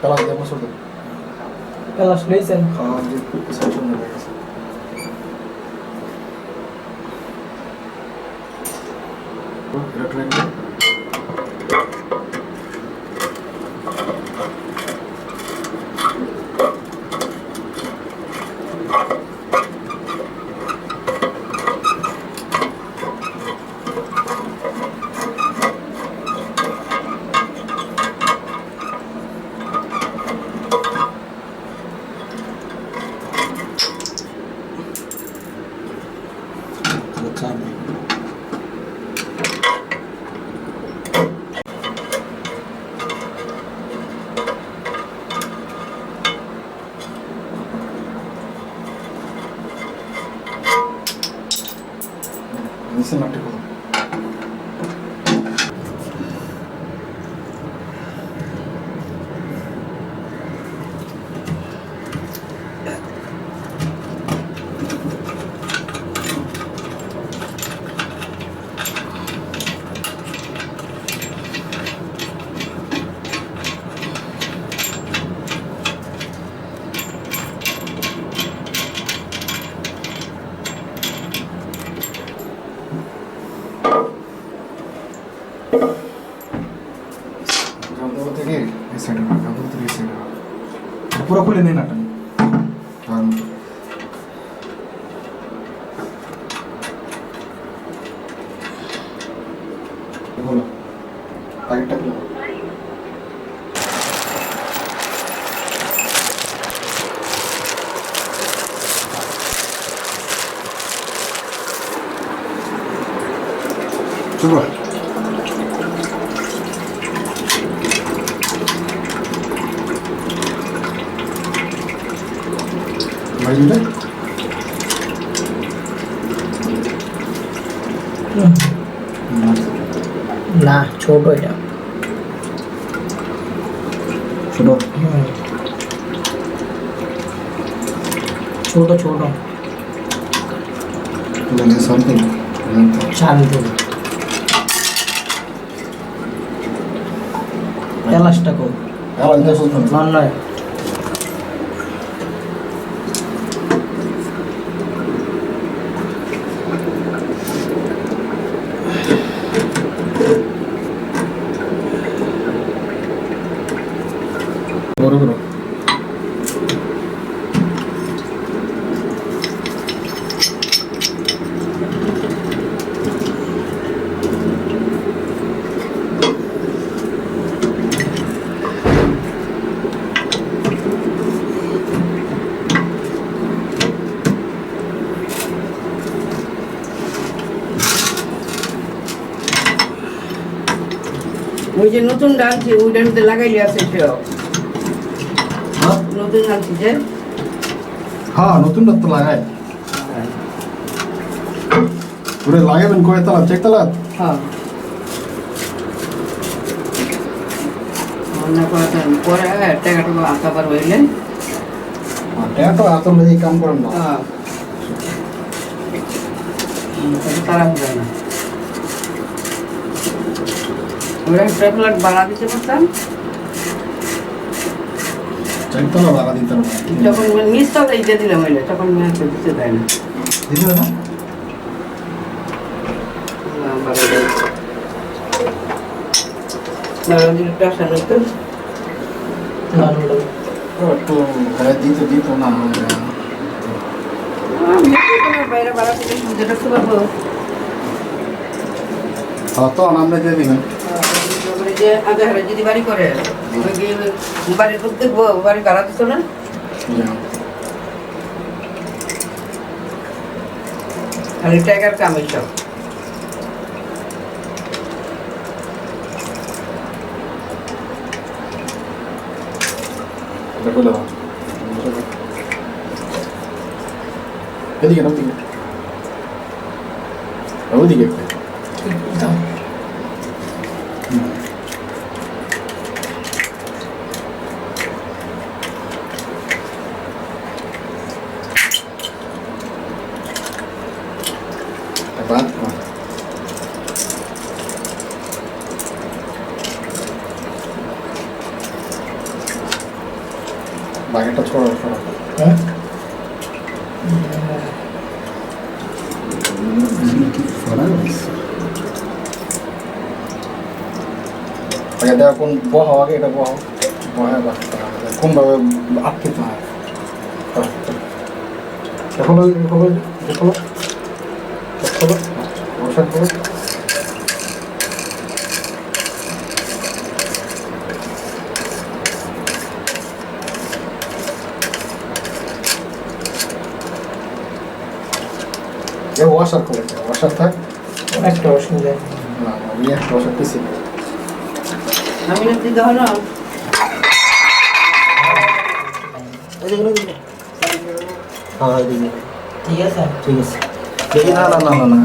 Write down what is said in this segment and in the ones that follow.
Pelas dia masuk tuh. Pelas lesen. Kalau di situation udah guys. Kira-kira Ini nanti kalau पूरा खुले नहीं नाटन हाँ बोलो टाइट टक लो चलो না ছোট এটা ছোট ছোট ছোট মানে সামথিং শান্ত এলাস্টা কো হ্যাঁ এটা শুনুন না না বড় ওই যে নতুন ডালছি ওই ডালতে লাগাইলে আছে সেও নতুন ডালছি যে হ্যাঁ নতুন তো লাগায় পুরো লাগাবেন কয় তালা চেক তালা হ্যাঁ মনে করেন পরে টাকাটা আঁকাবার হইলে টাকা তো এত বেশি কাম করেন না হ্যাঁ তারা যায় না ওরা ট্রাভেলার ভাড়া দিতে পারতাম চেক তালা লাগা দিতে হবে যখন নিচতলায় দিয়ে দিলাম হইলে তখন মেয়ে দিতে দেয় না দিলে না তো দিতে দিত না বাইরে ভাড়া থেকে সুবিধা রাখতে পারবো তো আমরা দিয়ে দিবেন যে আগে হারে যদি বাড়ি করে বাড়ি করতে বাড়ি ভাড়া দিত না খালি টাকার কাম এইসব এদিকে ওদিকে বাকেটটা ছড়া ছড়া হ্যাঁ এটা কোন বহাও আগে এটা বহাও বহায় বাকেটটা কোনভাবে আটকে না হলো হলো হলো হলো বসার পরে ওয়াশার করে ওয়াশার থাক একটা অসুবিধা না আমি একটা ওয়াশার পেয়েছি আমি না দিতে হলো হ্যাঁ দিদি ঠিক আছে ঠিক আছে দেখি না না না না না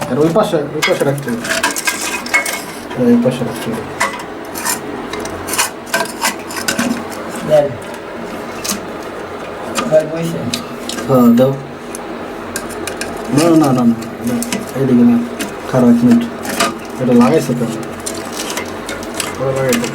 আর ওই পাশে রাখতে হবে ওই পাশে রাখতে হবে দেন ভাই বসে হ্যাঁ দাও না না না না এইদিকে না খারাপ 1 মিনিট এটা লাগাইছে তো ওরা লাগাইছে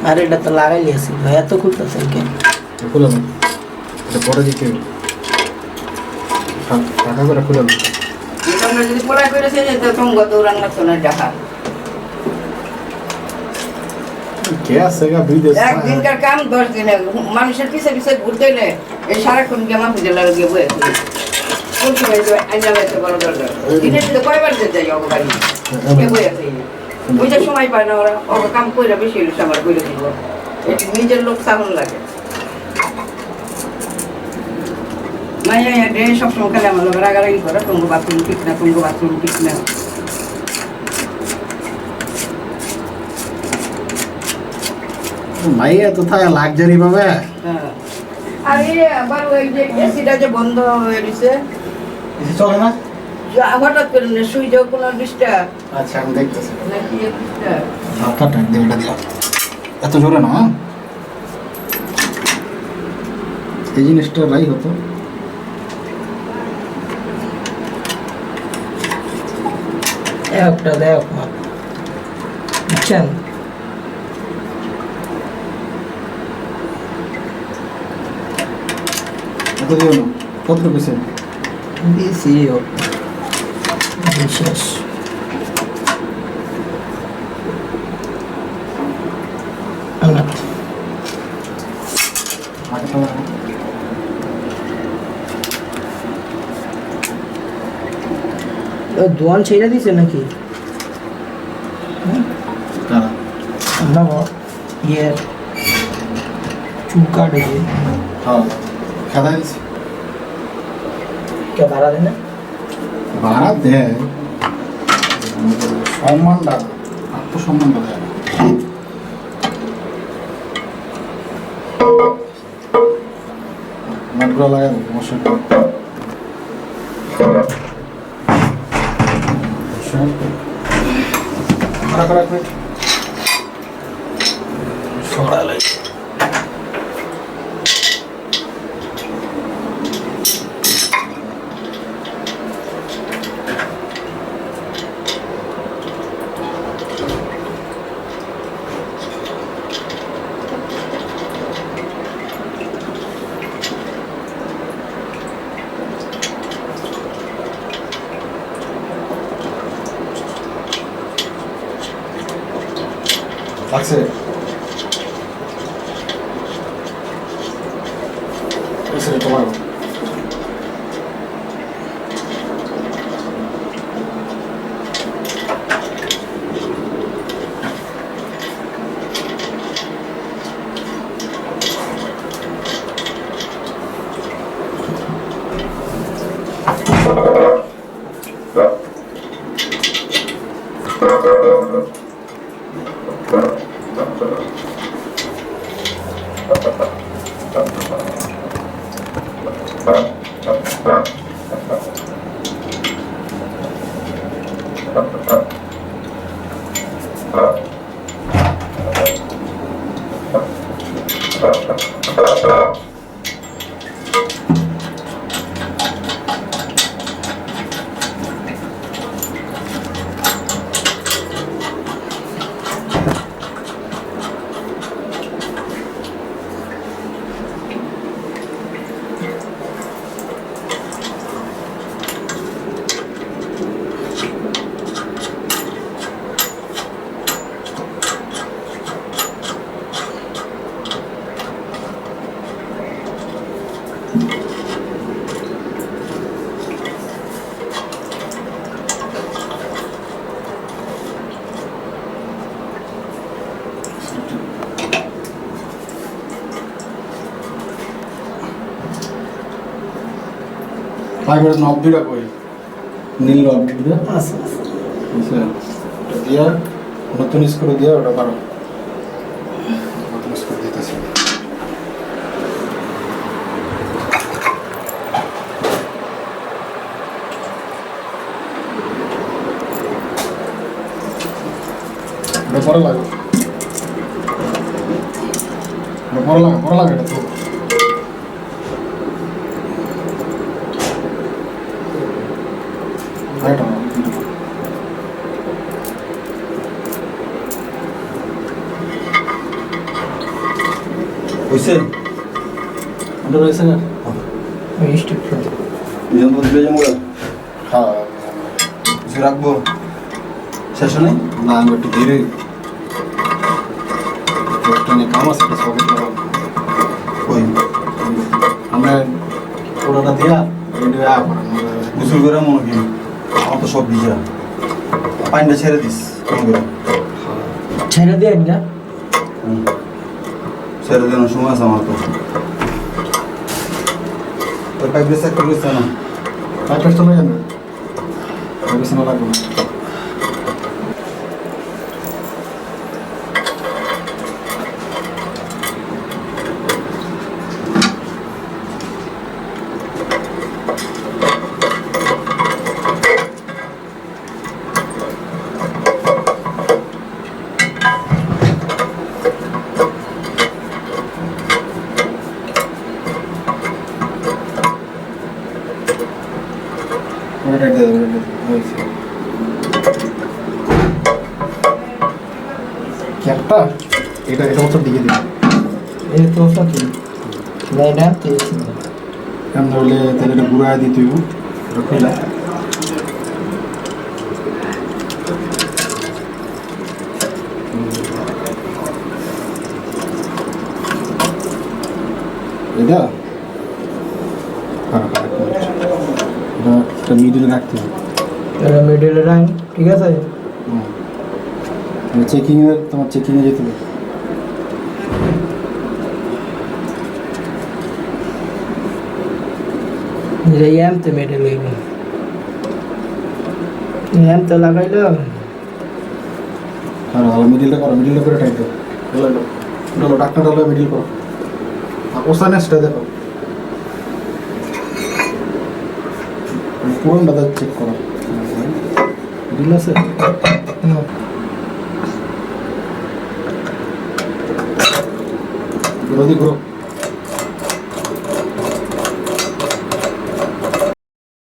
আরে এটা তো লাগাই লিয়েছি ভাইয়া তো খুলতেছেন কেন খুলে না এটা পরে দিতে হবে টাকা করে খুলে না আমরা যদি পড়া করেছে যে তো তোমরা দৌড়ান লাগতো না দেখা কে আছে গা বিদেশ একদিনকার কাম 10 দিনে মানুষের পিছে পিছে ঘুরতে গেলে এই সারাক্ষণ গেমা খুঁজে লাগে বয়ে কোন সময় যে আইনা যাইতে বড় দরকার দিনে দিনে কয়বার যেতে যাই বাড়ি কে বয়ে আছে ওই যে সময় পায় না ওরা কাম কইরা বেশি হইলে আমার কইরা দিব এটা নিজের লোক সামন লাগে মায়া ডে সব সময় খেলে আমার লোক রাগারাগি করে তোমার বাথরুম ঠিক না তোমার বাথরুম ঠিক না মাইয়া তো থাকে লাক্সারি পাবে আরে আবার ওই যে এসিটা যে বন্ধ হয়ে গেছে চলে না হঠাৎ করে সুইচ কোনো ডিস্টার্ব আচ্ছা আমি দেখতেছি নাকি ডিস্টার্ব হাতটা টাইট দিয়ে এটা দিও এত জোরে না এই জিনিসটা রাই হতো একটা দেখ বুঝছেন এত দিও না কত পিছে দিয়েছি বিশেষ দোয়ান ছেড়ে দিছে নাকি কারা না ইয়ে চুল কাটে যে হ্যাঁ খাতা দিছি কে ভাড়া দেয় না ভাড়া দেয় সম্মানটা আত্মসম্মানটা দেয় না নাটগুলো লাগাবো মশার সরালাই লাগছে তোমার পাইপের নব দুইটা কই নীল নব দুইটা আচ্ছা আচ্ছা আচ্ছা এটা দিয়া নতুন স্ক্রু দিয়া ওটা পারো নতুন স্ক্রু দিতেছি এটা পরে লাগে পরে লাগে এটা তো এটা হইছে এটা রয়েছে না ওই স্টিক নিয়ম বদলে যাবো হ্যাঁ কিছু রাখবো শেষ নেই না আমি একটু ধীরে একটা নিয়ে কাম আছে সবাই ওই আমরা ওটা দিয়া এটা গোসল করে মনে করি আমার তো সব ভিজা পানিটা ছেড়ে দিস ছেড়ে দিয়ে না ছেড়ে দেওয়ার সময় আছে আমার তো ওই পাইপ চেক করে দিচ্ছে না পাইপ টেস্ট হয়ে যাবে পাইপ না লাগবে না ক্যাপটা এটা এটা মতো দিকে দিই এই তো সাথে লাইনা তেছি আমরা হলে তাহলে এটা গুঁড়া দিতে হইব এটা খুলে এটা এটা মিডিলে রাখতে হবে এটা মিডলে রাং ঠিক আছে চেকিংয়ে তোমার চেকিংয়ে যেতে হবে এম তো মিডল হইব এম তো লাগাইলো আর মিডিলটা করো মিডিলটা করে টাইট করো ডলো ডাক্তার ডলো মিডিল করো আর ওসানেসটা দেখো পুরোটা চেক করো মিডিল আছে ঘুরো